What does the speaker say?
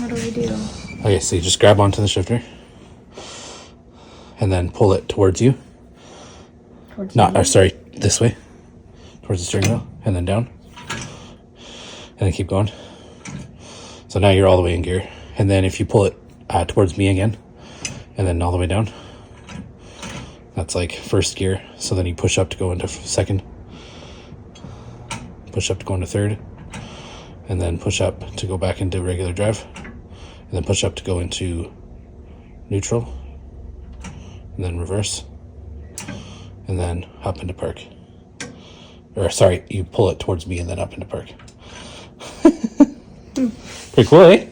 What do we do? Okay, so you just grab onto the shifter and then pull it towards you. Towards This way. Towards the steering wheel and then down. And then keep going. So now you're all the way in gear. And then if you pull it towards me again and then all the way down, that's like first gear. So then you push up to go into second. Push up to go into third. And then push up to go back into regular drive. And then push up to go into neutral. And then reverse. And then up into park. Or sorry, you pull it towards me and then up into park. Pretty cool, eh?